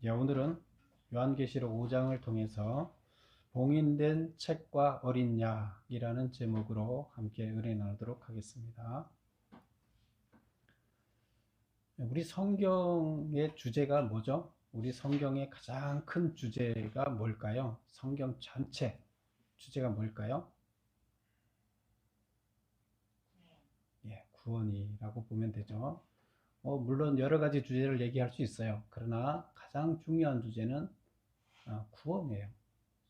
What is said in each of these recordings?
오늘은 요한계시록 5장을 통해서 봉인된 책과 어린 양이라는 제목으로 함께 은혜 나누도록 하겠습니다. 우리 성경의 주제가 뭐죠? 우리 성경의 가장 큰 주제가 뭘까요? 성경 전체 주제가 뭘까요? 구원이라고 보면 되죠. 물론 여러 가지 주제를 얘기할 수 있어요. 그러나 가장 중요한 주제는 구원이에요.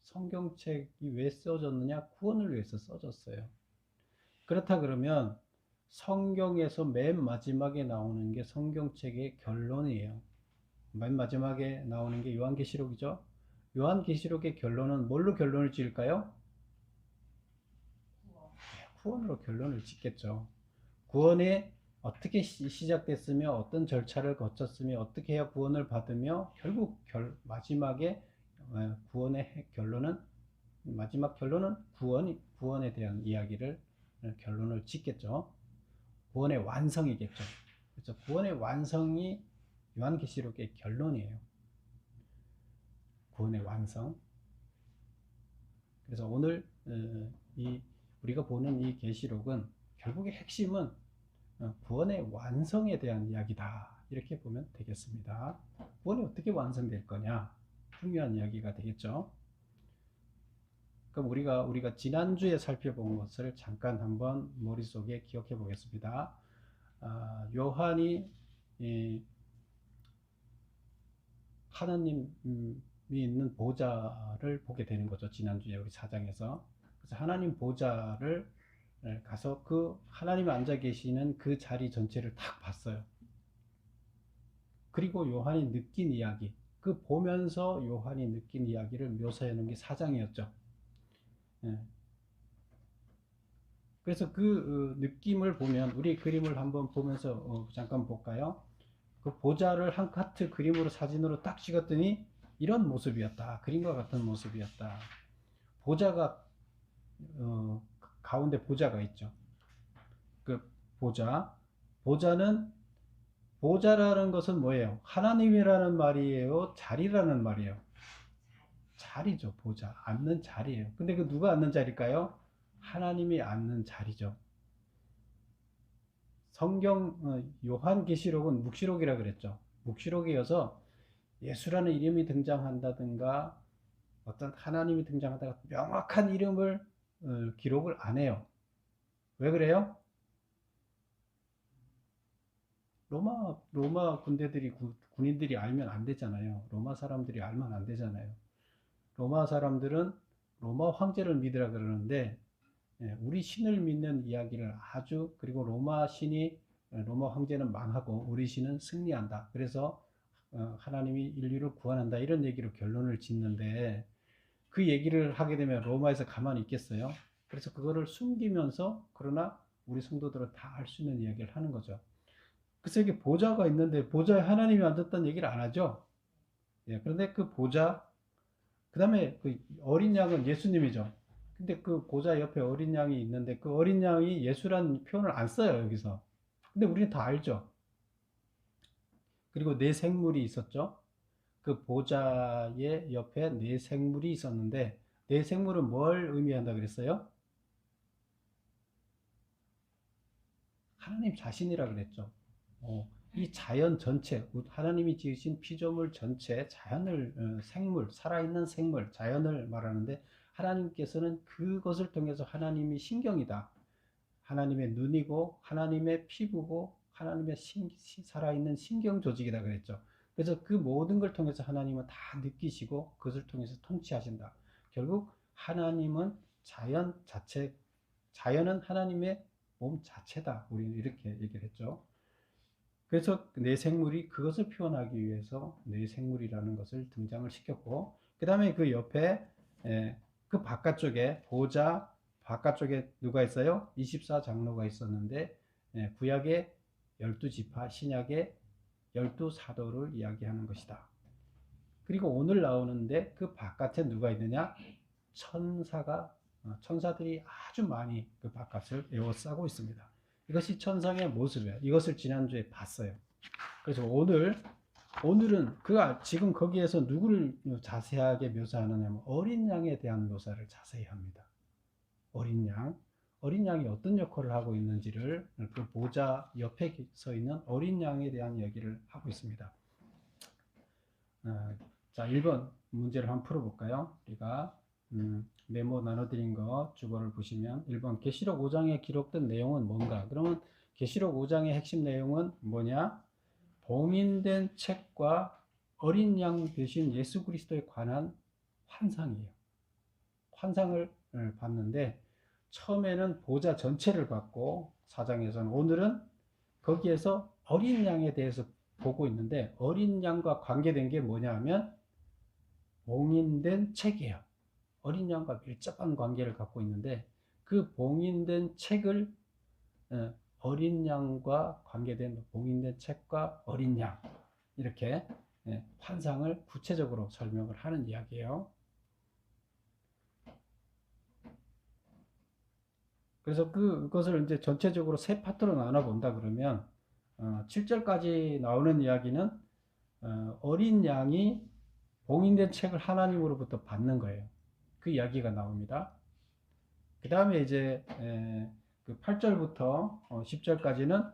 성경책이 왜 써졌느냐? 구원을 위해서 써졌어요. 그렇다 그러면 성경에서 맨 마지막에 나오는 게 성경책의 결론이에요. 맨 마지막에 나오는 게 요한계시록이죠. 요한계시록의 결론은 뭘로 결론을 지을까요? 구원으로 결론을 짓겠죠. 구원이 어떻게 시작됐으며 어떤 절차를 거쳤으며 어떻게 해야 구원을 받으며 결국 마지막에 구원의 결론은 마지막 결론은 구원에 대한 이야기를 결론을 짓겠죠. 구원의 완성이겠죠. 그래서 구원의 완성이 요한계시록의 결론이에요. 구원의 완성. 그래서 오늘 우리가 보는 이 계시록은 결국의 핵심은 구원의 완성에 대한 이야기다. 이렇게 보면 되겠습니다. 구원이 어떻게 완성될 거냐? 중요한 이야기가 되겠죠. 그럼 우리가 지난주에 살펴본 것을 잠깐 한번 머릿속에 기억해 보겠습니다. 요한이 하나님이 있는 보좌를 보게 되는 거죠. 지난주에 우리 4장에서. 그래서 하나님 보좌를 가서 그 하나님 앉아 계시는 그 자리 전체를 딱 봤어요. 그리고 요한이 느낀 이야기, 그 보면서 요한이 느낀 이야기를 묘사해 놓은 게 4장이었죠. 그래서 그 느낌을 보면 우리 그림을 한번 보면서 잠깐 볼까요? 그 보좌를 한 카트 그림으로 사진으로 딱 찍었더니 이런 모습이었다. 그림과 같은 모습이었다. 보좌가 가운데 보좌가 있죠. 그 보좌는 보좌라는 것은 뭐예요? 하나님이라는 말이에요? 자리라는 말이에요? 자리죠. 보좌. 앉는 자리예요. 근데 그 누가 앉는 자리일까요? 하나님이 앉는 자리죠. 성경 요한계시록은 묵시록이라 그랬죠. 묵시록이어서 예수라는 이름이 등장한다든가 어떤 하나님이 등장하다가 명확한 이름을 기록을 안 해요. 왜 그래요? 로마 군인들이 알면 안 되잖아요. 로마 사람들이 알면 안 되잖아요. 로마 사람들은 로마 황제를 믿으라 그러는데 우리 신을 믿는 이야기를 그리고 로마 황제는 망하고 우리 신은 승리한다. 그래서 하나님이 인류를 구원한다. 이런 얘기로 결론을 짓는데 그 얘기를 하게 되면 로마에서 가만히 있겠어요? 그래서 그거를 숨기면서 그러나 우리 성도들은 다 알 수 있는 이야기를 하는 거죠. 그래서 이게 보좌가 있는데 보좌에 하나님이 앉았다는 얘기를 안 하죠. 그런데 그 보좌, 그 다음에 그 어린 양은 예수님이죠. 근데 그 보좌 옆에 어린 양이 있는데 그 어린 양이 예수라는 표현을 안 써요, 여기서. 근데 우리는 다 알죠. 그리고 네 생물이 있었죠. 그 보좌의 옆에 네 생물이 있었는데 네 생물은 뭘 의미한다 그랬어요? 하나님 자신이라 그랬죠. 이 자연 전체, 하나님이 지으신 피조물 전체, 생물, 살아있는 생물, 자연을 말하는데 하나님께서는 그것을 통해서 하나님이 신경이다. 하나님의 눈이고 하나님의 피부고 하나님의 살아있는 신경 조직이다 그랬죠. 그래서 그 모든 걸 통해서 하나님은 다 느끼시고 그것을 통해서 통치하신다. 결국 하나님은 자연은 하나님의 몸 자체다. 우리는 이렇게 얘기를 했죠. 그래서 내 생물이 그것을 표현하기 위해서 내 생물이라는 것을 등장을 시켰고, 그 다음에 그 옆에 그 바깥쪽에 보좌 바깥쪽에 누가 있어요? 24장로가 있었는데 구약의 12지파, 신약의 12사도를 이야기하는 것이다. 그리고 오늘 나오는데 그 바깥에 누가 있느냐? 천사들이 아주 많이 그 바깥을 에워싸고 있습니다. 이것이 천상의 모습이에요. 이것을 지난주에 봤어요. 그래서 오늘 오늘은 지금 거기에서 누구를 자세하게 묘사하느냐면 어린 양에 대한 묘사를 자세히 합니다. 어린 양. 어린 양이 어떤 역할을 하고 있는지를 그 보좌 옆에 서 있는 어린 양에 대한 얘기를 하고 있습니다. 자, 1번 문제를 한번 풀어볼까요? 우리가 메모 나눠드린 거 주보를 보시면 1번 계시록 5장에 기록된 내용은 뭔가? 그러면 계시록 5장의 핵심 내용은 뭐냐? 봉인된 책과 어린 양 대신 예수 그리스도에 관한 환상이에요. 환상을 봤는데 처음에는 보좌 전체를 봤고 4장에서는 오늘은 거기에서 어린 양에 대해서 보고 있는데 어린 양과 관계된 게 뭐냐 하면 봉인된 책이에요. 어린 양과 밀접한 관계를 갖고 있는데 그 봉인된 책을 어린 양과 관계된 봉인된 책과 어린 양 이렇게 환상을 구체적으로 설명을 하는 이야기예요. 그래서 그것을 이제 전체적으로 세 파트로 나눠 본다 그러면 7절까지 나오는 이야기는 어린 양이 봉인된 책을 하나님으로부터 받는 거예요. 그 이야기가 나옵니다. 그 다음에 이제 그 8절부터 10절까지는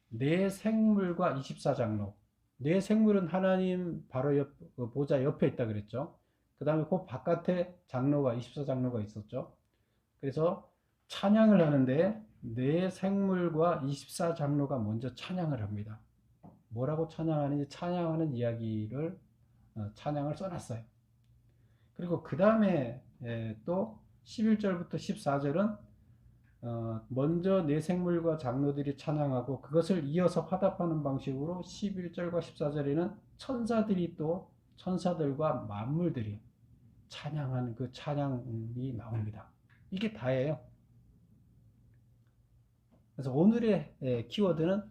네 생물과 24장로. 네 생물은 하나님 바로 보좌 옆에 있다 그랬죠. 그 다음에 그 바깥에 장로가 24장로가 있었죠. 그래서 찬양을 하는데 네 생물과 24장로가 먼저 찬양을 합니다. 뭐라고 찬양하는지 찬양하는 이야기를 찬양을 써놨어요. 그리고 그 다음에 또 11절부터 14절은 먼저 네 생물과 장로들이 찬양하고 그것을 이어서 화답하는 방식으로 11절과 14절에는 천사들이 또 천사들과 만물들이 찬양하는 그 찬양이 나옵니다. 이게 다예요. 그래서 오늘의 키워드는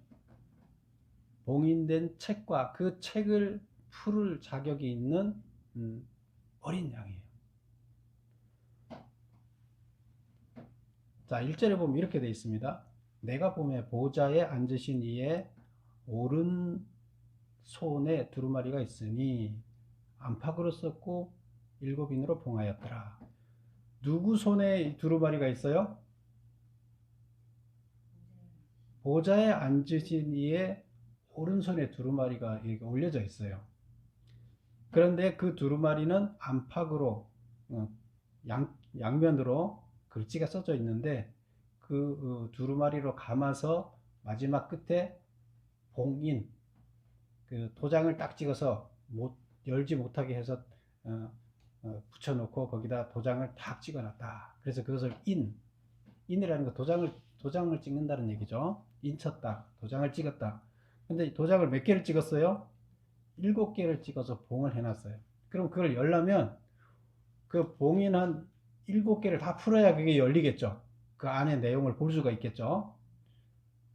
봉인된 책과 그 책을 풀을 자격이 있는 어린 양이에요. 자, 1절에 보면 이렇게 되어 있습니다. 내가 보매 보좌에 앉으신 이의 오른손에 두루마리가 있으니 안팎으로 썼고 7인으로 봉하였더라. 누구 손에 두루마리가 있어요? 보좌에 앉으신 이의 오른손에 두루마리가 이렇게 올려져 있어요. 그런데 그 두루마리는 안팎으로 양면으로 글씨가 써져 있는데 그 두루마리로 감아서 마지막 끝에 봉인 그 도장을 딱 찍어서 열지 못하게 해서 붙여놓고 거기다 도장을 딱 찍어놨다. 그래서 그것을 인이라는 거 도장을 찍는다는 얘기죠. 인쳤다, 도장을 찍었다. 근데 도장을 몇 개를 찍었어요? 7개를 찍어서 봉을 해놨어요. 그럼 그걸 열려면 그 봉인한 7개를 다 풀어야 그게 열리겠죠. 그 안에 내용을 볼 수가 있겠죠.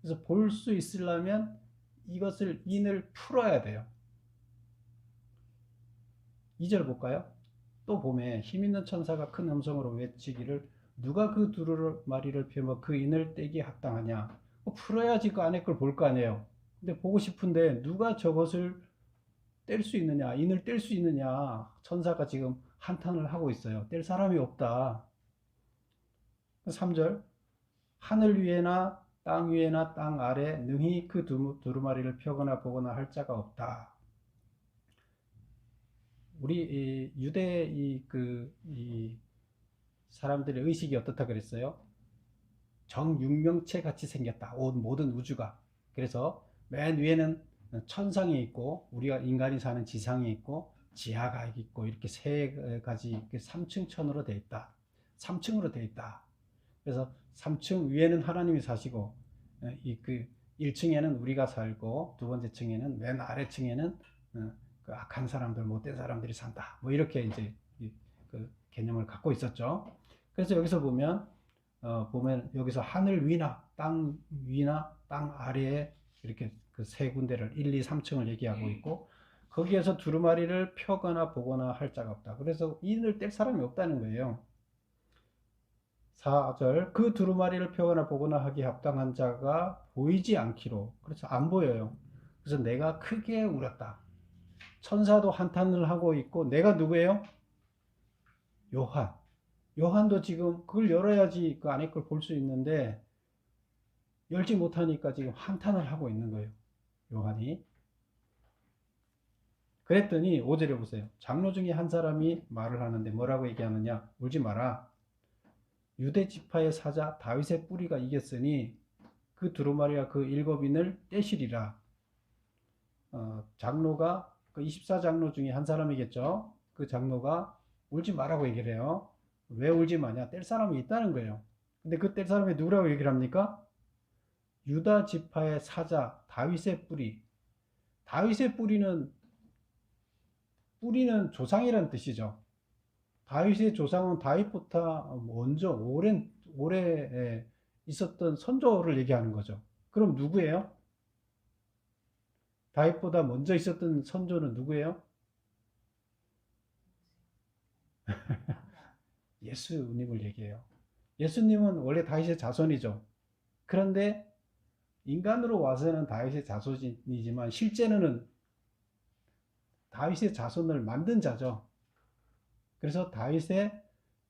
그래서 볼 수 있으려면 이것을 인을 풀어야 돼요. 2절 볼까요? 또 봄에 힘있는 천사가 큰 음성으로 외치기를 누가 그 두루마리를 펴며 그 인을 떼기에 합당하냐. 풀어야지 그 안에 걸 볼 거 아니에요. 근데 보고 싶은데 누가 저것을 뗄 수 있느냐, 인을 뗄 수 있느냐. 천사가 지금 한탄을 하고 있어요. 뗄 사람이 없다. 3절 하늘 위에나 땅 위에나 땅 아래 능히 그 두루마리를 펴거나 보거나 할 자가 없다. 우리 유대 이 사람들의 의식이 어떻다 그랬어요? 정육명체 같이 생겼다. 온 모든 우주가. 그래서 맨 위에는 천상이 있고 우리가 인간이 사는 지상이 있고 지하가 있고 이렇게 세 가지 3층 천으로 되어 있다. 3층으로 되어 있다. 그래서 3층 위에는 하나님이 사시고 그 1층에는 우리가 살고 두 번째 층에는 맨 아래층에는 그 악한 사람들, 못된 사람들이 산다. 뭐 이렇게 이제 그 개념을 갖고 있었죠. 그래서 여기서 보면 여기서 하늘 위나 땅 위나 땅 아래에 이렇게 그 세 군데를 1, 2, 3층을 얘기하고 있고 거기에서 두루마리를 펴거나 보거나 할 자가 없다. 그래서 인을 뗄 사람이 없다는 거예요. 4절 그 두루마리를 펴거나 보거나 하기 합당한 자가 보이지 않기로. 그래서 안 보여요. 그래서 내가 크게 울었다. 천사도 한탄을 하고 있고, 내가 누구예요? 요한. 요한도 지금 그걸 열어야지 그 안에 걸 볼 수 있는데 열지 못하니까 지금 한탄을 하고 있는 거예요. 요한이. 그랬더니 5절에 보세요. 장로 중에 한 사람이 말을 하는데 뭐라고 얘기하느냐? 울지 마라. 유대 지파의 사자 다윗의 뿌리가 이겼으니 그 두루마리와 그 일곱인을 떼시리라. 장로가 그 24장로 중에 한 사람이겠죠. 그 장로가 울지 마라고 얘기를 해요. 왜 울지 마냐? 뗄 사람이 있다는 거예요. 근데 그 뗄 사람이 누구라고 얘기를 합니까? 유다 지파의 사자 다윗의 뿌리. 다윗의 뿌리는 조상이라는 뜻이죠. 다윗의 조상은 다윗보다 먼저 오래 있었던 선조를 얘기하는 거죠. 그럼 누구예요? 다윗보다 먼저 있었던 선조는 누구예요? 예수님을 얘기해요. 예수님은 원래 다윗의 자손이죠. 그런데 인간으로 와서는 다윗의 자손이지만 실제는 다윗의 자손을 만든 자죠. 그래서 다윗의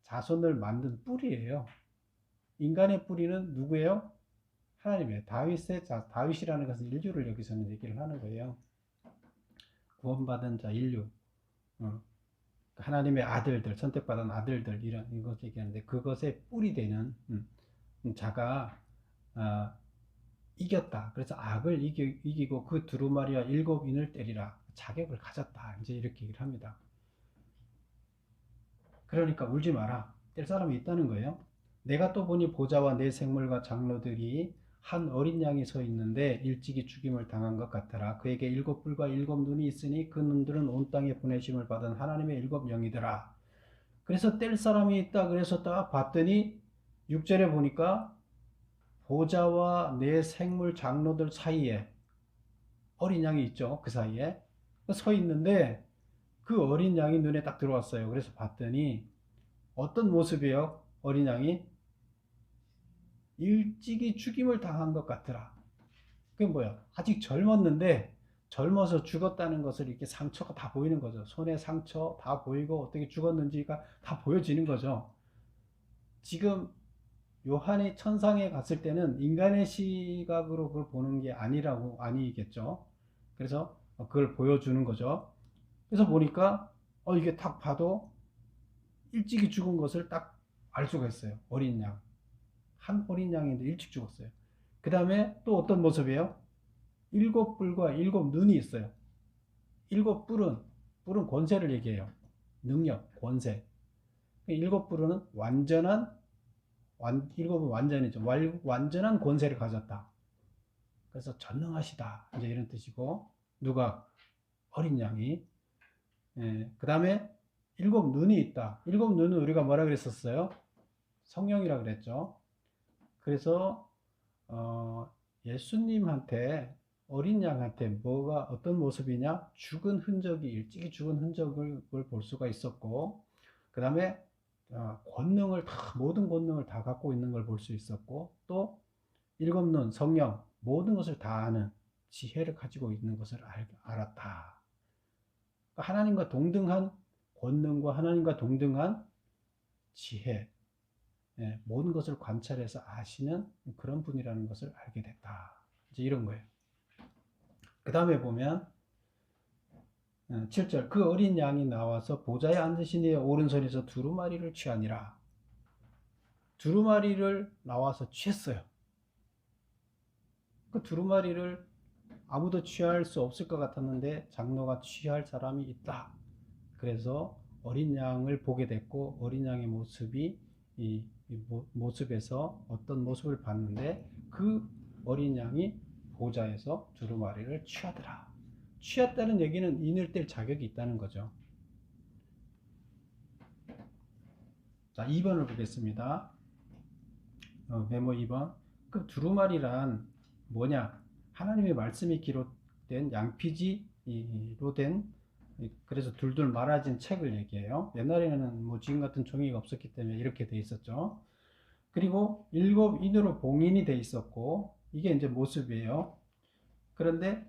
자손을 만든 뿌리예요. 인간의 뿌리는 누구예요? 하나님이에요. 다윗이라는 것은 인류를 여기서는 얘기를 하는 거예요. 구원받은 자 인류, 하나님의 아들들, 선택받은 아들들 이런 것 얘기하는데 그것의 뿌리 되는 자가 이겼다. 그래서 악을 이기고 그 두루마리와 일곱인을 때리라. 자격을 가졌다. 이제 이렇게 얘기를 합니다. 그러니까 울지 마라. 뗄 사람이 있다는 거예요. 내가 또 보니 보좌와 내 생물과 장로들이 한 어린 양이 서 있는데 일찍이 죽임을 당한 것 같더라. 그에게 일곱 뿔과 일곱 눈이 있으니 그 눈들은 온 땅에 보내심을 받은 하나님의 일곱 영이더라. 그래서 뗄 사람이 있다. 그래서 딱 봤더니 6절에 보니까 보좌와 내 생물 장로들 사이에 어린 양이 있죠. 그 사이에 서 있는데 그 어린 양이 눈에 딱 들어왔어요. 그래서 봤더니 어떤 모습이에요? 어린 양이 일찍이 죽임을 당한 것 같더라. 그게 뭐야? 아직 젊었는데 젊어서 죽었다는 것을 이렇게 상처가 다 보이는 거죠. 손에 상처 다 보이고 어떻게 죽었는지가 다 보여지는 거죠. 지금 요한이 천상에 갔을 때는 인간의 시각으로 그걸 보는 게 아니겠죠. 그래서 그걸 보여주는 거죠. 그래서 보니까 이게 딱 봐도 일찍이 죽은 것을 딱 알 수가 있어요. 어린 양. 한 어린 양인데 일찍 죽었어요. 그 다음에 또 어떤 모습이에요? 일곱 뿔과 일곱 눈이 있어요. 일곱 뿔은 권세를 얘기해요. 능력, 권세. 일곱 뿔은 일곱은 완전이죠. 완전한 권세를 가졌다. 그래서 전능하시다. 이제 이런 뜻이고, 누가? 어린 양이. 그 다음에 일곱 눈이 있다. 일곱 눈은 우리가 뭐라 그랬었어요? 성령이라 그랬죠. 그래서 예수님한테 어린 양한테 어떤 모습이냐? 일찍이 죽은 흔적을 볼 수가 있었고, 그 다음에 모든 권능을 다 갖고 있는 걸 볼 수 있었고, 또 일곱 눈 성령 모든 것을 다 아는 지혜를 가지고 있는 것을 알았다. 하나님과 동등한 권능과 하나님과 동등한 지혜, 모든 것을 관찰해서 아시는 그런 분이라는 것을 알게 됐다. 이제 이런 거예요. 그 다음에 보면 7절 그 어린 양이 나와서 보좌에 앉으신 이의 오른손에서 두루마리를 취하니라. 두루마리를 나와서 취했어요. 그 두루마리를 아무도 취할 수 없을 것 같았는데 장로가 취할 사람이 있다. 그래서 어린 양을 보게 됐고 어린 양의 모습이 이 모습에서 어떤 모습을 봤는데 그 어린 양이 보좌에서 두루마리를 취하더라. 취했다는 얘기는 인을 뗄 자격이 있다는 거죠. 자, 2번을 보겠습니다. 메모 2번. 그 두루마리란 뭐냐? 하나님의 말씀이 기록된 양피지로 된 그래서 둘둘 말아진 책을 얘기해요. 옛날에는 뭐 지금 같은 종이가 없었기 때문에 이렇게 돼 있었죠. 그리고 일곱 인으로 봉인이 돼 있었고 이게 이제 모습이에요. 그런데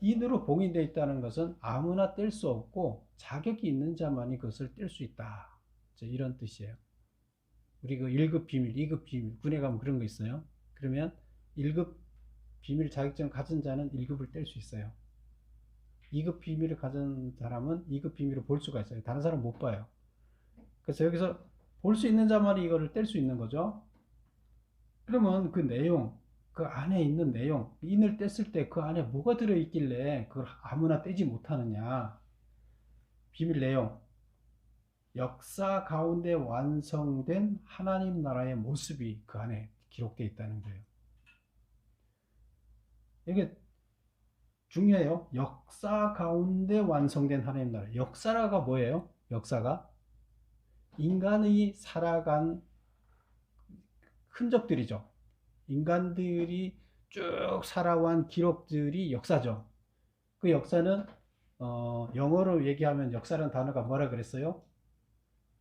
인으로 봉인되어 있다는 것은 아무나 뗄 수 없고 자격이 있는 자만이 그것을 뗄 수 있다. 이런 뜻이에요. 우리 그 1급 비밀, 2급 비밀, 군에 가면 그런 거 있어요. 그러면 1급 비밀 자격증을 가진 자는 1급을 뗄 수 있어요. 2급 비밀을 가진 사람은 2급 비밀을 볼 수가 있어요. 다른 사람은 못 봐요. 그래서 여기서 볼 수 있는 자만이 이거를 뗄 수 있는 거죠. 그러면 그 내용, 그 안에 있는 내용, 인을 뗐을 때 그 안에 뭐가 들어있길래 그걸 아무나 떼지 못하느냐. 비밀 내용. 역사 가운데 완성된 하나님 나라의 모습이 그 안에 기록되어 있다는 거예요. 이게 중요해요. 역사 가운데 완성된 하나님 나라. 역사가 뭐예요? 역사가 인간의 살아간 흔적들이죠. 인간들이 쭉 살아온 기록들이 역사죠. 그 역사는 영어로 얘기하면 역사라는 단어가 뭐라 그랬어요?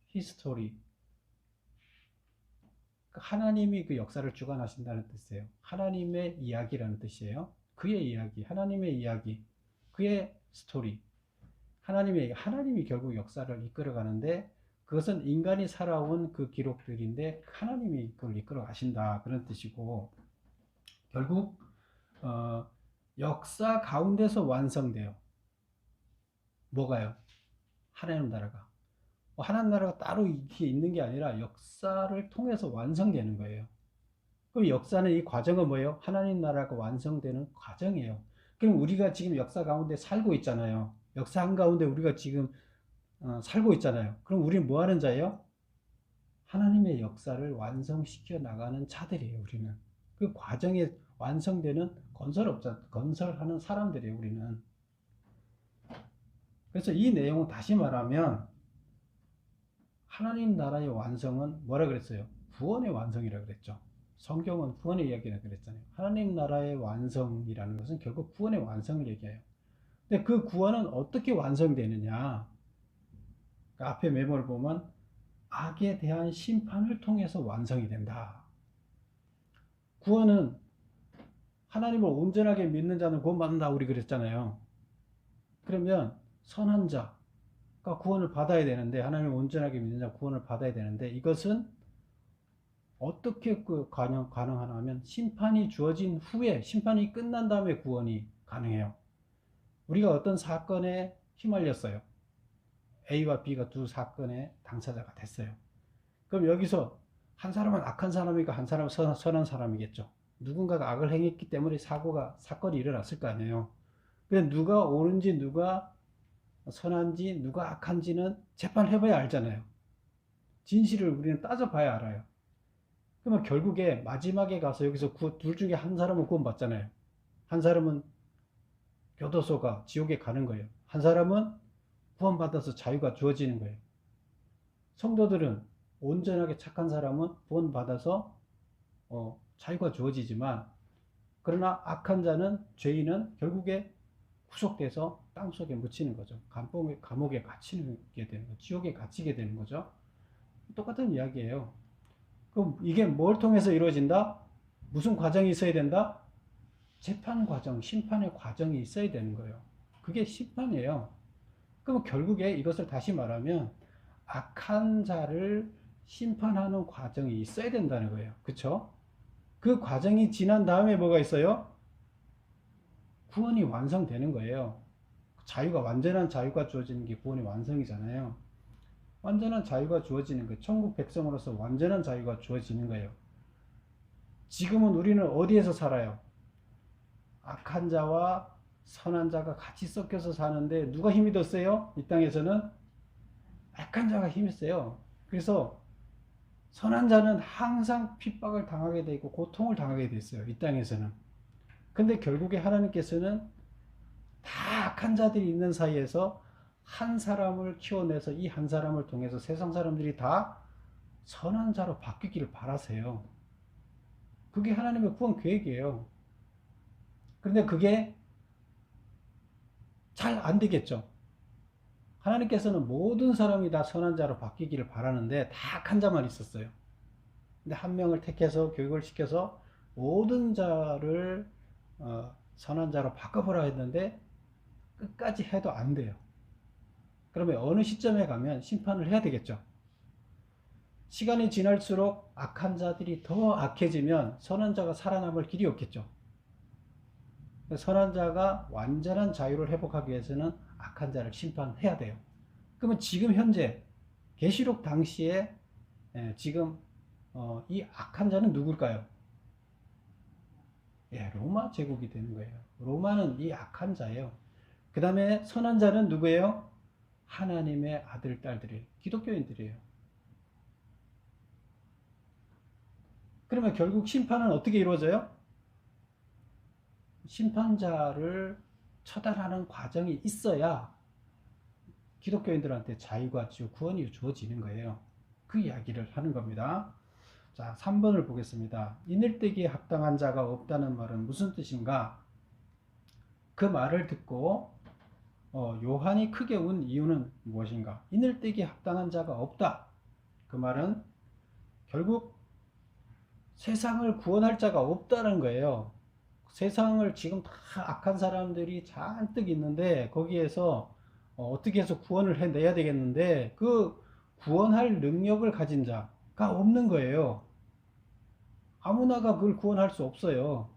히스토리. 하나님이 그 역사를 주관하신다는 뜻이에요. 하나님의 이야기라는 뜻이에요. 그의 이야기, 하나님의 이야기, 그의 스토리. 하나님이 결국 역사를 이끌어가는데 그것은 인간이 살아온 그 기록들인데 하나님이 그걸 이끌어 가신다. 그런 뜻이고 결국 역사 가운데서 완성돼요. 뭐가요? 하나님 나라가. 하나님 나라가 따로 이렇게 있는 게 아니라 역사를 통해서 완성되는 거예요. 그럼 역사는 이 과정은 뭐예요? 하나님 나라가 완성되는 과정이에요. 그럼 우리가 지금 역사 가운데 살고 있잖아요. 역사 한가운데 우리가 지금 살고 있잖아요. 그럼 우리는 뭐 하는 자예요? 하나님의 역사를 완성시켜 나가는 자들이에요, 우리는. 그 과정에 완성되는 건설하는 사람들이에요, 우리는. 그래서 이 내용은 다시 말하면 하나님 나라의 완성은 뭐라 그랬어요? 구원의 완성이라 그랬죠. 성경은 구원의 이야기라 그랬잖아요. 하나님 나라의 완성이라는 것은 결국 구원의 완성을 얘기해요. 근데 그 구원은 어떻게 완성되느냐? 그러니까 앞에 메모를 보면 악에 대한 심판을 통해서 완성이 된다. 구원은 하나님을 온전하게 믿는 자는 구원받는다 우리 그랬잖아요. 그러면 선한 자가 구원을 받아야 되는데 하나님을 온전하게 믿는 자가 구원을 받아야 되는데 이것은 어떻게 가능하냐 하면 심판이 주어진 후에 심판이 끝난 다음에 구원이 가능해요. 우리가 어떤 사건에 휘말렸어요. A와 B가 두 사건의 당사자가 됐어요. 그럼 여기서 한 사람은 악한 사람이고 한 사람은 선한 사람이겠죠. 누군가가 악을 행했기 때문에 사건이 일어났을 거 아니에요. 근데 누가 옳은지 누가 선한지 누가 악한지는 재판해봐야 알잖아요. 진실을 우리는 따져봐야 알아요. 그러면 결국에 마지막에 가서 여기서 둘 중에 한 사람은 구원받잖아요. 한 사람은 교도소가 지옥에 가는 거예요. 한 사람은 구원받아서 자유가 주어지는 거예요. 성도들은 온전하게 착한 사람은 구원받아서 자유가 주어지지만 그러나 악한 자는 죄인은 결국에 구속돼서 땅속에 묻히는 거죠. 감옥에 갇히게 되는 거죠. 지옥에 갇히게 되는 거죠. 똑같은 이야기예요. 그럼 이게 뭘 통해서 이루어진다? 무슨 과정이 있어야 된다? 재판 과정, 심판의 과정이 있어야 되는 거예요. 그게 심판이에요. 그럼 결국에 이것을 다시 말하면 악한 자를 심판하는 과정이 있어야 된다는 거예요. 그쵸? 그 과정이 지난 다음에 뭐가 있어요? 구원이 완성되는 거예요. 완전한 자유가 주어지는 게 구원의 완성이잖아요. 완전한 자유가 주어지는 거예요. 천국 백성으로서 완전한 자유가 주어지는 거예요. 지금은 우리는 어디에서 살아요? 악한 자와 선한 자가 같이 섞여서 사는데 누가 힘이 더 세요? 이 땅에서는 악한 자가 힘이 세요. 그래서 선한 자는 항상 핍박을 당하게 되고 고통을 당하게 됐어요. 이 땅에서는. 근데 결국에 하나님께서는 다 악한 자들이 있는 사이에서 한 사람을 키워내서 이 한 사람을 통해서 세상 사람들이 다 선한 자로 바뀌기를 바라세요. 그게 하나님의 구원 계획이에요. 그런데 그게 잘 안 되겠죠. 하나님께서는 모든 사람이 다 선한 자로 바뀌기를 바라는데 다 악한 자만 있었어요. 근데 한 명을 택해서 교육을 시켜서 모든 자를 선한 자로 바꿔보라 했는데 끝까지 해도 안 돼요. 그러면 어느 시점에 가면 심판을 해야 되겠죠. 시간이 지날수록 악한 자들이 더 악해지면 선한 자가 살아남을 길이 없겠죠. 선한 자가 완전한 자유를 회복하기 위해서는 악한 자를 심판해야 돼요. 그러면 지금 현재 계시록 당시에 지금 이 악한 자는 누굴까요? 로마 제국이 되는 거예요. 로마는 이 악한 자예요. 그 다음에 선한 자는 누구예요? 하나님의 아들, 딸들이에요. 기독교인들이에요. 그러면 결국 심판은 어떻게 이루어져요? 심판자를 처단하는 과정이 있어야 기독교인들한테 자유가 구원이 주어지는 거예요. 그 이야기를 하는 겁니다. 자, 3번을 보겠습니다. 이늘되기에 합당한 자가 없다는 말은 무슨 뜻인가? 그 말을 듣고 요한이 크게 운 이유는 무엇인가? 이늘되기에 합당한 자가 없다. 그 말은 결국 세상을 구원할 자가 없다는 거예요. 세상을 지금 다 악한 사람들이 잔뜩 있는데 거기에서 어떻게 해서 구원을 해내야 되겠는데 그 구원할 능력을 가진 자가 없는 거예요. 아무나가 그걸 구원할 수 없어요.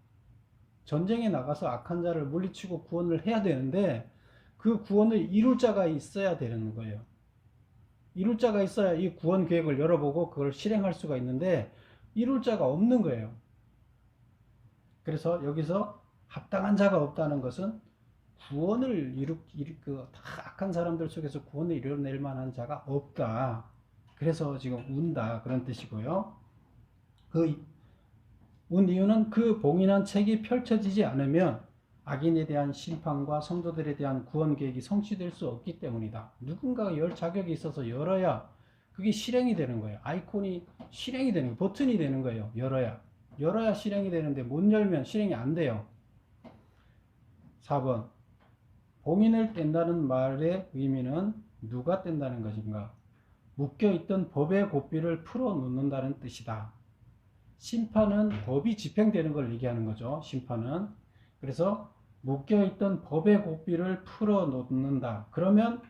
전쟁에 나가서 악한 자를 물리치고 구원을 해야 되는데 그 구원을 이룰 자가 있어야 되는 거예요. 이룰 자가 있어야 이 구원 계획을 열어보고 그걸 실행할 수가 있는데 이룰 자가 없는 거예요. 그래서 여기서 합당한 자가 없다는 것은 구원을 다 악한 사람들 속에서 구원을 이뤄낼 만한 자가 없다. 그래서 지금 운다 그런 뜻이고요. 그 운 이유는 그 봉인한 책이 펼쳐지지 않으면 악인에 대한 심판과 성도들에 대한 구원 계획이 성취될 수 없기 때문이다. 누군가가 열 자격이 있어서 열어야 그게 실행이 되는 거예요. 아이콘이 실행이 되는 거예요. 버튼이 되는 거예요. 열어야 실행이 되는데 못 열면 실행이 안 돼요. 4번 봉인을 뗀다는 말의 의미는 누가 뗀다는 것인가? 묶여있던 법의 고삐를 풀어놓는다는 뜻이다. 심판은 법이 집행되는 걸 얘기하는 거죠. 심판은. 그래서 묶여있던 법의 고삐를 풀어놓는다. 그러면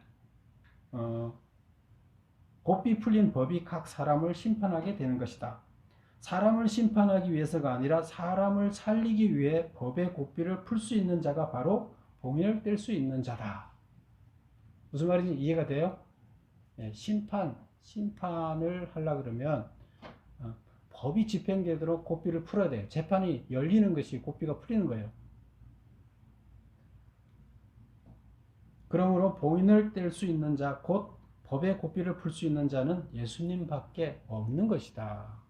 고삐 풀린 법이 각 사람을 심판하게 되는 것이다. 사람을 심판하기 위해서가 아니라 사람을 살리기 위해 법의 고삐를 풀 수 있는 자가 바로 봉인을 뗄 수 있는 자다. 무슨 말인지 이해가 돼요? 심판을 하려고 그러면 법이 집행되도록 고삐를 풀어야 돼요. 재판이 열리는 것이 고삐가 풀리는 거예요. 그러므로 봉인을 뗄 수 있는 자, 곧 법의 고삐를 풀 수 있는 자는 예수님밖에 없는 것이다.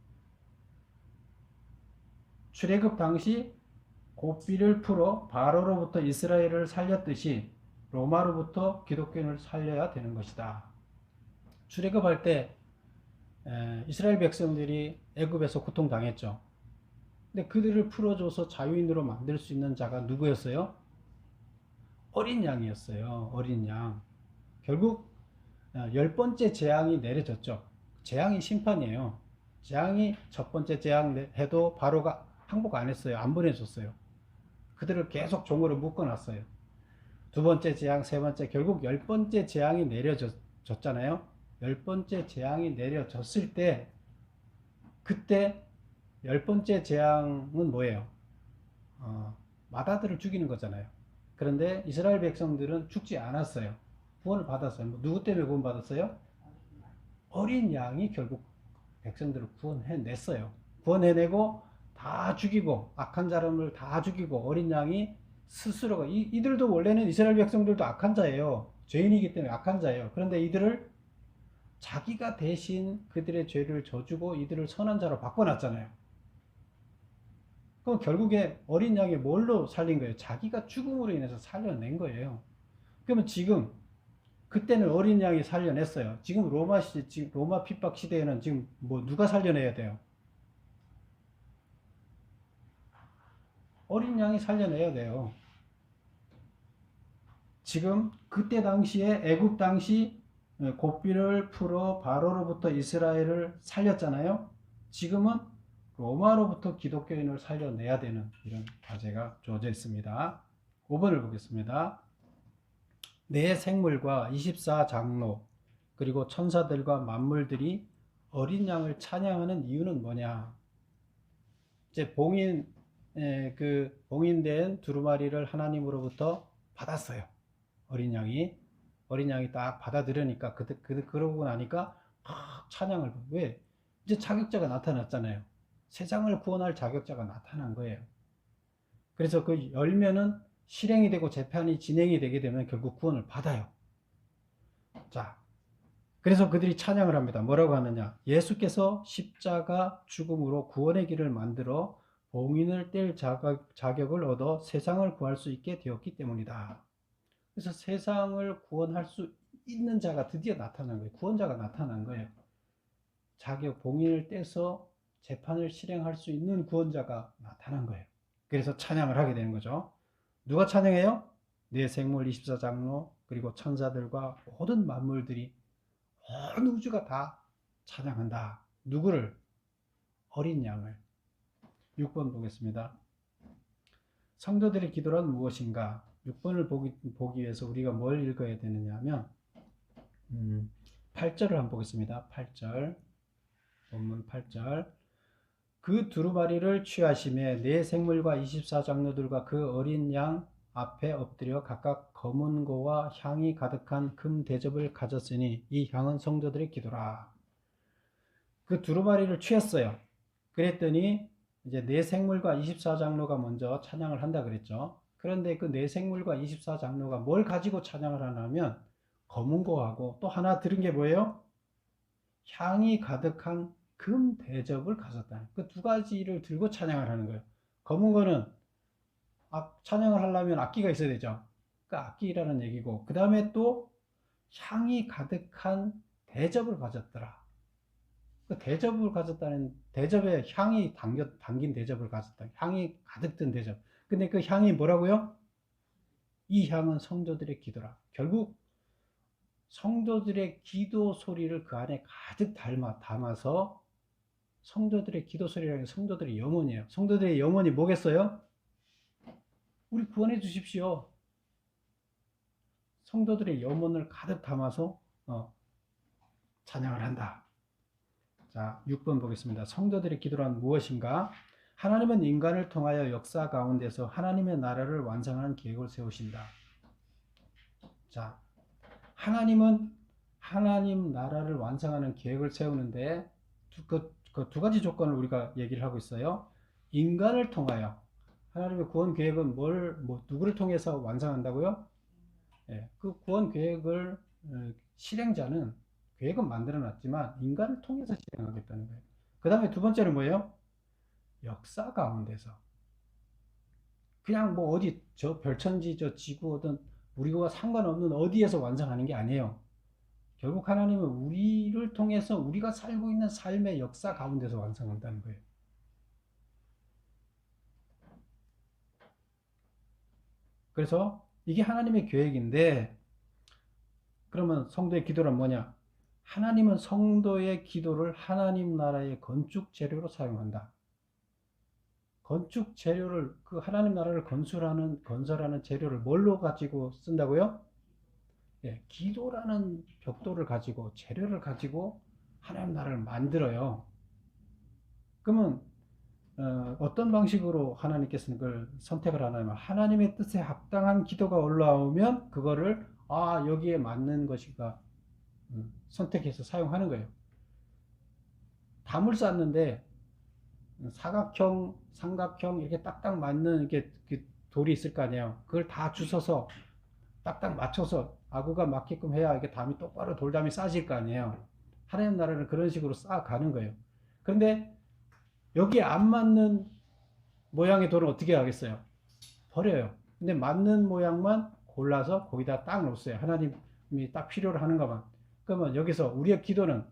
출애굽 당시 고삐를 풀어 바로로부터 이스라엘을 살렸듯이 로마로부터 기독교인을 살려야 되는 것이다. 출애굽할 때 이스라엘 백성들이 애굽에서 고통당했죠. 근데 그들을 풀어줘서 자유인으로 만들 수 있는 자가 누구였어요? 어린 양이었어요. 어린 양. 결국 10번째 재앙이 내려졌죠. 재앙이 심판이에요. 재앙이 첫 번째 재앙 해도 바로가 항복 안 했어요. 안 보내줬어요. 그들을 계속 종으로 묶어놨어요. 두 번째 재앙, 세 번째, 결국 10번째 재앙이 내려졌잖아요. 10번째 재앙이 내려졌을 때 그때 10번째 재앙은 뭐예요? 마다들을 죽이는 거잖아요. 그런데 이스라엘 백성들은 죽지 않았어요. 구원을 받았어요. 누구 때문에 구원 받았어요? 어린 양이 결국 백성들을 구원해냈어요. 구원해내고 다 죽이고 악한 사람을 다 죽이고 어린 양이 스스로가 이들도 원래는 이스라엘 백성들도 악한 자예요. 죄인이기 때문에 악한 자예요. 그런데 이들을 자기가 대신 그들의 죄를 져주고 이들을 선한 자로 바꿔놨잖아요. 그럼 결국에 어린 양이 뭘로 살린 거예요? 자기가 죽음으로 인해서 살려낸 거예요. 그러면 지금 그때는 어린 양이 살려냈어요. 지금 로마 핍박 시대에는 지금 누가 살려내야 돼요? 어린 양이 살려내야 돼요. 지금 그때 당시에 애굽 당시 고삐를 풀어 바로로부터 이스라엘을 살렸잖아요. 지금은 로마로부터 기독교인을 살려내야 되는 이런 과제가 주어져 있습니다. 5번을 보겠습니다. 내 생물과 24장로 그리고 천사들과 만물들이 어린 양을 찬양하는 이유는 뭐냐? 이제 봉인된 두루마리를 하나님으로부터 받았어요. 어린 양이 딱 받아들여니까 그러고 나니까 막 찬양을. 왜? 이제 자격자가 나타났잖아요. 세상을 구원할 자격자가 나타난 거예요. 그래서 그 열면은 실행이 되고 재판이 진행이 되게 되면 결국 구원을 받아요. 자, 그래서 그들이 찬양을 합니다. 뭐라고 하느냐? 예수께서 십자가 죽음으로 구원의 길을 만들어 봉인을 뗄 자격을 얻어 세상을 구할 수 있게 되었기 때문이다. 그래서 세상을 구원할 수 있는 자가 드디어 나타난 거예요. 구원자가 나타난 거예요. 봉인을 떼서 재판을 실행할 수 있는 구원자가 나타난 거예요. 그래서 찬양을 하게 되는 거죠. 누가 찬양해요? 내 생물 24장로 그리고 천사들과 모든 만물들이 온 우주가 다 찬양한다. 누구를? 어린 양을. 6번 보겠습니다. 성도들의 기도란 무엇인가? 6번을 보기 위해서 우리가 뭘 읽어야 되느냐 하면 8절을 한번 보겠습니다. 8절 본문 8절 그 두루마리를 취하심에 네 생물과 24장로들과 그 어린 양 앞에 엎드려 각각 검은 고와 향이 가득한 금 대접을 가졌으니 이 향은 성도들의 기도라. 그 두루마리를 취했어요. 그랬더니 이제 네 생물과 24장로가 먼저 찬양을 한다 그랬죠. 그런데 그 네 생물과 24장로가 뭘 가지고 찬양을 하냐면 검은 고하고 또 하나 들은 게 뭐예요? 향이 가득한 금 대접을 가졌다. 그 두 가지를 들고 찬양을 하는 거예요. 검은 거는 찬양을 하려면 악기가 있어야 되죠. 그 악기라는 얘기고, 그 다음에 또 향이 가득한 대접을 가졌더라. 그 대접을 가졌다는, 대접에 향이 담긴 대접을 가졌다. 향이 가득 든 대접. 근데 그 향이 뭐라고요? 이 향은 성도들의 기도라. 결국 성도들의 기도 소리를 그 안에 가득 담아서 성도들의 기도 소리라는 게 성도들의 영혼이에요. 성도들의 영혼이 뭐겠어요? 우리 구원해 주십시오. 성도들의 영혼을 가득 담아서 찬양을 한다. 자, 6번 보겠습니다. 성도들의 기도란 무엇인가? 하나님은 인간을 통하여 역사 가운데서 하나님의 나라를 완성하는 계획을 세우신다. 자, 하나님은 하나님 나라를 완성하는 계획을 세우는데 그 두 가지 조건을 우리가 얘기를 하고 있어요. 인간을 통하여 하나님의 구원 계획은 누구를 통해서 완성한다고요? 예, 그 구원 계획을 실행자는 계획은 만들어 놨지만 인간을 통해서 실행하겠다는 거예요. 그 다음에 두 번째는 뭐예요? 역사 가운데서. 그냥 뭐 어디 저 별천지 저 지구든 우리와 상관없는 어디에서 완성하는 게 아니에요. 결국 하나님은 우리를 통해서 우리가 살고 있는 삶의 역사 가운데서 완성한다는 거예요. 그래서 이게 하나님의 계획인데, 그러면 성도의 기도란 뭐냐? 하나님은 성도의 기도를 하나님 나라의 건축 재료로 사용한다. 건축 재료를, 그 하나님 나라를 건설하는 재료를 뭘로 가지고 쓴다고요? 예, 기도라는 벽돌을 가지고, 재료를 가지고 하나님 나라를 만들어요. 그러면 어떤 방식으로 하나님께서는 그걸 선택을 하냐면, 하나님의 뜻에 합당한 기도가 올라오면 그거를 여기에 맞는 것이가 선택해서 사용하는 거예요. 담을 쌓는데 사각형, 삼각형 이렇게 딱딱 맞는 이렇게 돌이 있을 거 아니에요. 그걸 다 주워서 딱딱 맞춰서 아구가 맞게끔 해야 이게 담이 똑바로 돌담이 쌓아질 거 아니에요. 하나님 나라는 그런 식으로 쌓아가는 거예요. 그런데 여기에 안 맞는 모양의 돌은 어떻게 하겠어요? 버려요. 근데 맞는 모양만 골라서 거기다 딱 놓으세요. 하나님이 딱 필요로 하는 것만. 그러면 여기서 우리의 기도는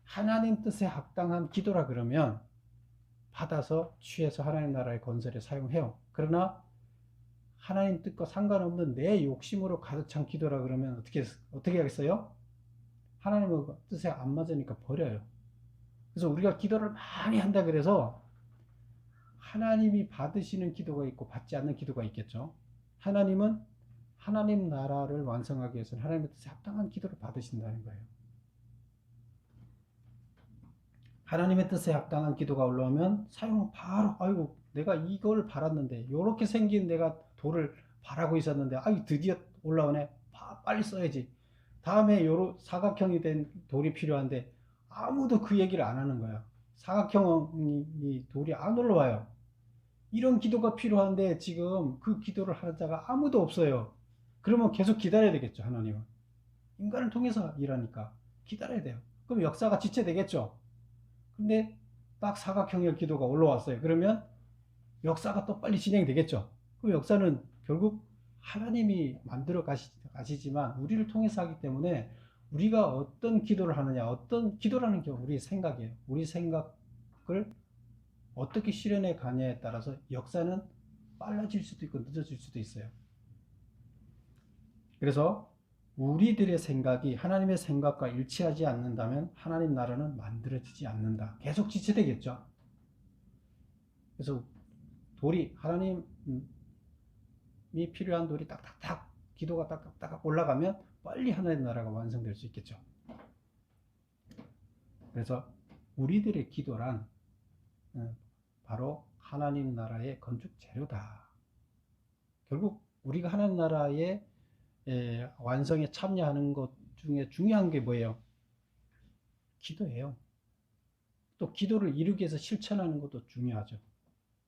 하나님 뜻에 합당한 기도라 그러면 받아서 취해서 하나님 나라의 건설에 사용해요. 그러나 하나님 뜻과 상관없는 내 욕심으로 가득 찬 기도라 그러면 어떻게 하겠어요? 하나님의 뜻에 안 맞으니까 버려요. 그래서 우리가 기도를 많이 한다 그래서 하나님이 받으시는 기도가 있고 받지 않는 기도가 있겠죠. 하나님은 하나님 나라를 완성하기 위해서는 하나님의 뜻에 합당한 기도를 받으신다는 거예요. 하나님의 뜻에 합당한 기도가 올라오면 사용은 바로 아이고 내가 이걸 바랐는데 이렇게 생긴 내가 돌을 바라고 있었는데 아이 드디어 올라오네. 빨리 써야지. 다음에 요런 사각형이 된 돌이 필요한데 아무도 그 얘기를 안 하는 거야. 사각형이 돌이 안 올라와요. 이런 기도가 필요한데 지금 그 기도를 하는 자가 아무도 없어요. 그러면 계속 기다려야 되겠죠. 하나님은 인간을 통해서 일하니까 기다려야 돼요. 그럼 역사가 지체되겠죠. 근데 딱 사각형의 기도가 올라왔어요. 그러면 역사가 또 빨리 진행되겠죠. 그 역사는 결국 하나님이 만들어 가시지만 우리를 통해서 하기 때문에 우리가 어떤 기도를 하느냐, 어떤 기도라는 게 우리의 생각이에요. 우리 생각을 어떻게 실현해 가냐에 따라서 역사는 빨라질 수도 있고 늦어질 수도 있어요. 그래서 우리들의 생각이 하나님의 생각과 일치하지 않는다면 하나님 나라는 만들어지지 않는다. 계속 지체되겠죠. 그래서 돌이 하나님이 필요한 돌이 딱딱딱 기도가 딱딱딱 올라가면 빨리 하나님 나라가 완성될 수 있겠죠. 그래서 우리들의 기도란 바로 하나님 나라의 건축 재료다. 결국 우리가 하나님 나라의 완성에 참여하는 것 중에 중요한 게 뭐예요? 기도예요. 또 기도를 이루기 위해서 실천하는 것도 중요하죠.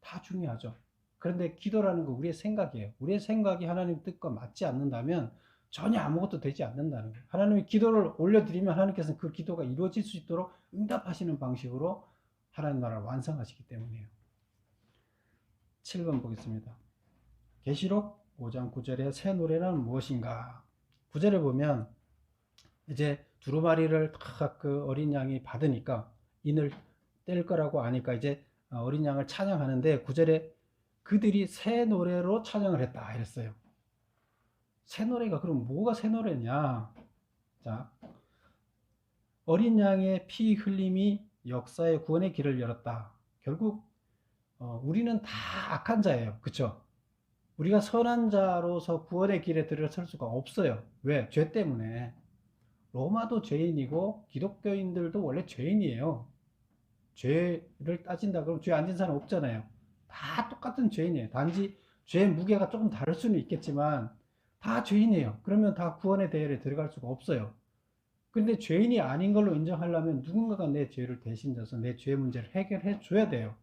다 중요하죠. 그런데 기도라는 건 우리의 생각이에요. 우리의 생각이 하나님 뜻과 맞지 않는다면 전혀 아무것도 되지 않는다는 거예요. 하나님이 기도를 올려드리면 하나님께서는 그 기도가 이루어질 수 있도록 응답하시는 방식으로 하나님 나라를 완성하시기 때문이에요. 7번 보겠습니다. 계시록 5장 9절에 새 노래는 무엇인가? 9절에 보면 이제 두루마리를 딱 그 어린 양이 받으니까 인을 뗄 거라고 아니까 이제 어린 양을 찬양하는데 9절에 그들이 새 노래로 찬양을 했다 이랬어요. 새 노래가 그럼 뭐가 새 노래냐? 자, 어린 양의 피 흘림이 역사의 구원의 길을 열었다. 결국 우리는 다 악한 자예요. 그쵸? 우리가 선한 자로서 구원의 길에 들어설 수가 없어요. 왜? 죄 때문에. 로마도 죄인이고 기독교인들도 원래 죄인이에요. 죄를 따진다 그러면 죄 안 진 사람 없잖아요. 다 똑같은 죄인이에요. 단지 죄의 무게가 조금 다를 수는 있겠지만 다 죄인이에요. 그러면 다 구원의 대열에 들어갈 수가 없어요. 근데 죄인이 아닌 걸로 인정하려면 누군가가 내 죄를 대신 져서 내 죄 문제를 해결해 줘야 돼요.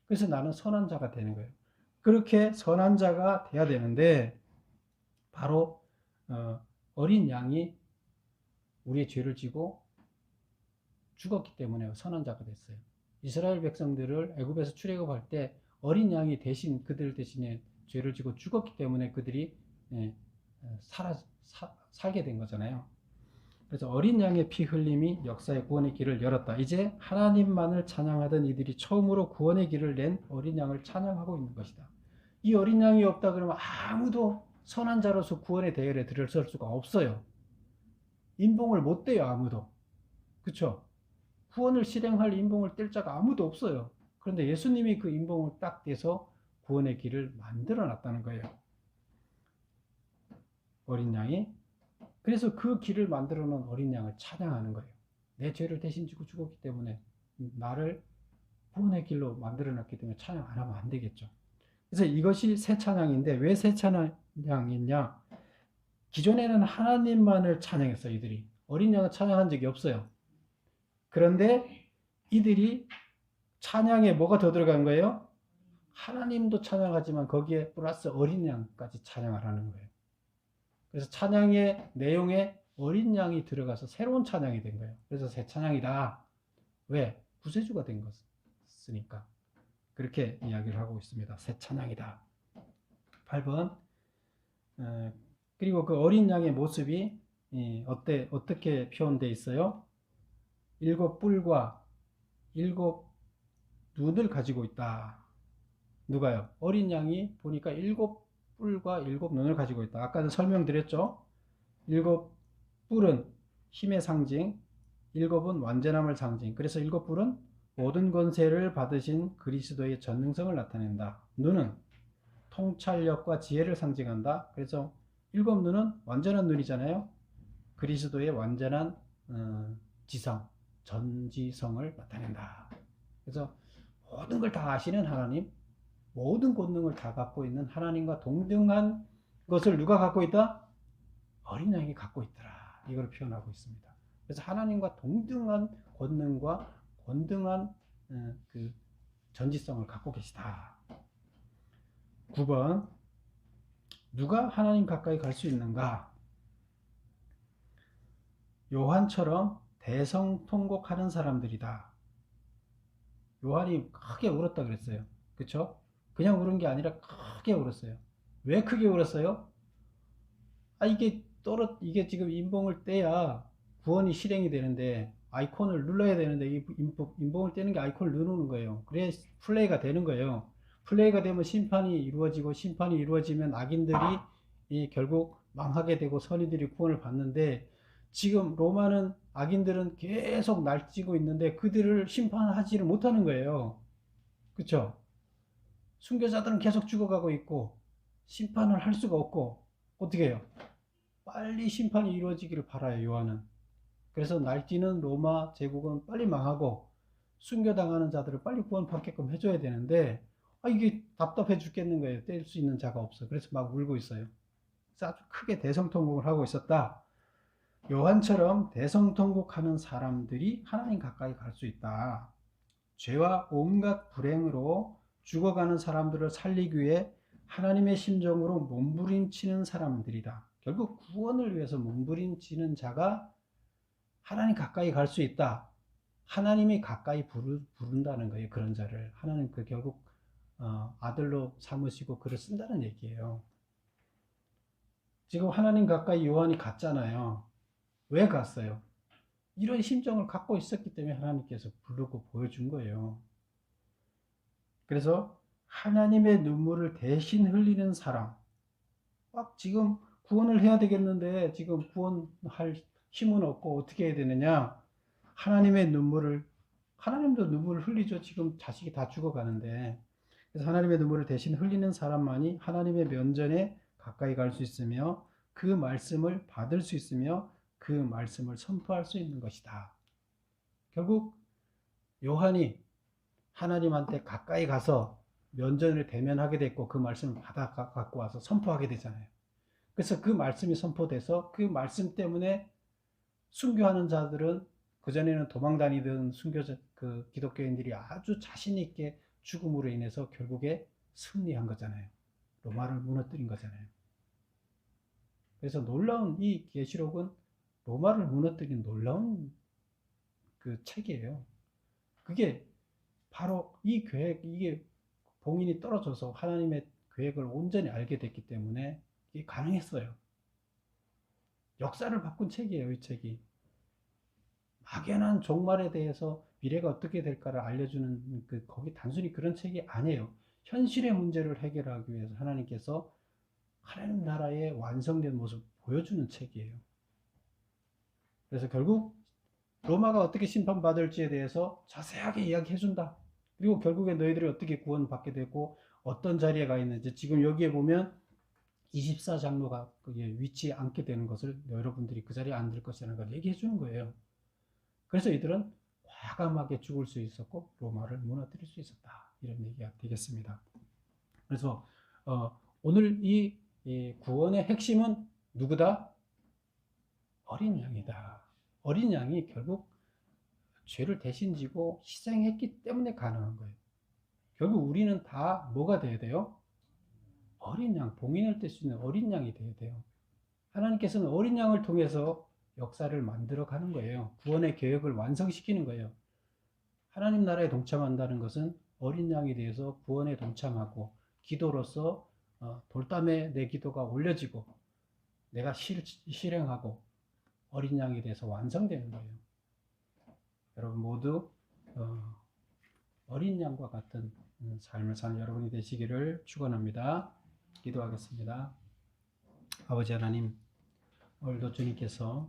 그래서 나는 선한 자가 되는 거예요. 그렇게 선한 자가 돼야 되는데 바로 어린 양이 우리의 죄를 지고 죽었기 때문에 선한 자가 됐어요. 이스라엘 백성들을 애굽에서 출애굽할 때 어린 양이 대신 그들 대신에 죄를 지고 죽었기 때문에 그들이 살게 된 거잖아요. 그래서 어린 양의 피 흘림이 역사의 구원의 길을 열었다. 이제 하나님만을 찬양하던 이들이 처음으로 구원의 길을 낸 어린 양을 찬양하고 있는 것이다. 이 어린 양이 없다 그러면 아무도 선한 자로서 구원의 대열에 들어설 수가 없어요. 인봉을 못 떼요, 아무도. 그쵸? 구원을 실행할 인봉을 뗄 자가 아무도 없어요. 그런데 예수님이 그 인봉을 딱 떼서 구원의 길을 만들어 놨다는 거예요. 어린 양이. 그래서 그 길을 만들어 놓은 어린 양을 찬양하는 거예요. 내 죄를 대신 지고 죽었기 때문에 나를 구원의 길로 만들어 놨기 때문에 찬양 안 하면 안 되겠죠. 그래서 이것이 새 찬양인데 왜 새 찬양이냐? 기존에는 하나님만을 찬양했어요, 이들이. 어린 양은 찬양한 적이 없어요. 그런데 이들이 찬양에 뭐가 더 들어간 거예요? 하나님도 찬양하지만 거기에 플러스 어린 양까지 찬양을 하는 거예요. 그래서 찬양의 내용에 어린 양이 들어가서 새로운 찬양이 된 거예요. 그래서 새 찬양이다. 왜? 구세주가 된 것이니까. 그렇게 이야기를 하고 있습니다. 새 찬양이다. 8번. 그리고 그 어린 양의 모습이 어떻게 표현되어 있어요? 7 뿔과 7 눈을 가지고 있다. 누가요? 어린 양이 보니까 7 뿔과 7 눈을 가지고 있다. 아까도 설명드렸죠? 7 뿔은 힘의 상징, 7은 완전함을 상징. 그래서 7 뿔은 모든 권세를 받으신 그리스도의 전능성을 나타낸다. 눈은 통찰력과 지혜를 상징한다. 그래서 일곱 눈은 완전한 눈이잖아요. 그리스도의 완전한 지성, 전지성을 나타낸다. 그래서 모든 걸 다 아시는 하나님, 모든 권능을 다 갖고 있는 하나님과 동등한 것을 누가 갖고 있다? 어린 양이 갖고 있더라. 이걸 표현하고 있습니다. 그래서 하나님과 동등한 권능과 권등한 그 전지성을 갖고 계시다. 9번 누가 하나님 가까이 갈 수 있는가? 요한처럼 대성통곡하는 사람들이다. 요한이 크게 울었다 그랬어요. 그쵸? 그냥 울은 게 아니라 크게 울었어요. 왜 크게 울었어요? 이게 지금 인봉을 떼야 구원이 실행이 되는데, 아이콘을 눌러야 되는데, 인봉을 떼는 게 아이콘을 누르는 거예요. 그래야 플레이가 되는 거예요. 플레이가 되면 심판이 이루어지고, 심판이 이루어지면 악인들이 결국 망하게 되고 선의들이 구원을 받는데, 지금 로마는 악인들은 계속 날뛰고 있는데 그들을 심판하지를 못하는 거예요. 그쵸? 순교자들은 계속 죽어가고 있고 심판을 할 수가 없고 어떻게 해요? 빨리 심판이 이루어지기를 바라요, 요한은. 그래서 날뛰는 로마 제국은 빨리 망하고 순교당하는 자들을 빨리 구원받게끔 해줘야 되는데, 이게 답답해 죽겠는 거예요. 뗄 수 있는 자가 없어. 그래서 막 울고 있어요. 그래서 아주 크게 대성통곡을 하고 있었다. 요한처럼 대성통곡하는 사람들이 하나님 가까이 갈 수 있다. 죄와 온갖 불행으로 죽어가는 사람들을 살리기 위해 하나님의 심정으로 몸부림치는 사람들이다. 결국 구원을 위해서 몸부림치는 자가 하나님 가까이 갈 수 있다. 하나님이 가까이 부른다는 거예요. 그런 자를 하나님 결국 아들로 삼으시고 글을 쓴다는 얘기예요. 지금 하나님 가까이 요한이 갔잖아요. 왜 갔어요? 이런 심정을 갖고 있었기 때문에 하나님께서 부르고 보여준 거예요. 그래서 하나님의 눈물을 대신 흘리는 사람, 막 지금 구원을 해야 되겠는데 지금 구원할 힘은 없고 어떻게 해야 되느냐? 하나님도 눈물을 흘리죠. 지금 자식이 다 죽어가는데. 그래서 하나님의 눈물을 대신 흘리는 사람만이 하나님의 면전에 가까이 갈 수 있으며 그 말씀을 받을 수 있으며 그 말씀을 선포할 수 있는 것이다. 결국 요한이 하나님한테 가까이 가서 면전을 대면하게 됐고 그 말씀을 받아 갖고 와서 선포하게 되잖아요. 그래서 그 말씀이 선포돼서 그 말씀 때문에 순교하는 자들은, 그전에는 도망 다니던 기독교인들이 아주 자신 있게 죽음으로 인해서 결국에 승리한 거잖아요. 로마를 무너뜨린 거잖아요. 그래서 놀라운 이 계시록은 로마를 무너뜨린 놀라운 그 책이에요. 그게 바로 이 계획, 이게 봉인이 떨어져서 하나님의 계획을 온전히 알게 됐기 때문에 이게 가능했어요. 역사를 바꾼 책이에요, 이 책이. 막연한 종말에 대해서 미래가 어떻게 될까를 알려주는 거기 단순히 그런 책이 아니에요. 현실의 문제를 해결하기 위해서 하나님께서 하나님 나라의 완성된 모습을 보여주는 책이에요. 그래서 결국 로마가 어떻게 심판받을지에 대해서 자세하게 이야기해준다. 그리고 결국에 너희들이 어떻게 구원받게 되고 어떤 자리에 가 있는지, 지금 여기에 보면 24장로가 위치에 앉게 되는 것을 여러분들이 그 자리에 앉을 것이라는 걸 얘기해 주는 거예요. 그래서 이들은 과감하게 죽을 수 있었고 로마를 무너뜨릴 수 있었다. 이런 얘기가 되겠습니다. 그래서 오늘 이 구원의 핵심은 누구다? 어린 양이다. 어린 양이 결국 죄를 대신 지고 희생했기 때문에 가능한 거예요. 결국 우리는 다 뭐가 돼야 돼요? 어린 양, 봉인을 뗄 수 있는 어린 양이 돼야 돼요. 하나님께서는 어린 양을 통해서 역사를 만들어 가는 거예요. 구원의 계획을 완성시키는 거예요. 하나님 나라에 동참한다는 것은 어린 양에 대해서 구원에 동참하고 기도로서 돌담에 내 기도가 올려지고 내가 실행하고 어린 양에 대해서 완성되는 거예요. 여러분 모두 어린 양과 같은 삶을 사는 여러분이 되시기를 축원합니다. 기도하겠습니다. 아버지 하나님, 오늘도 주님께서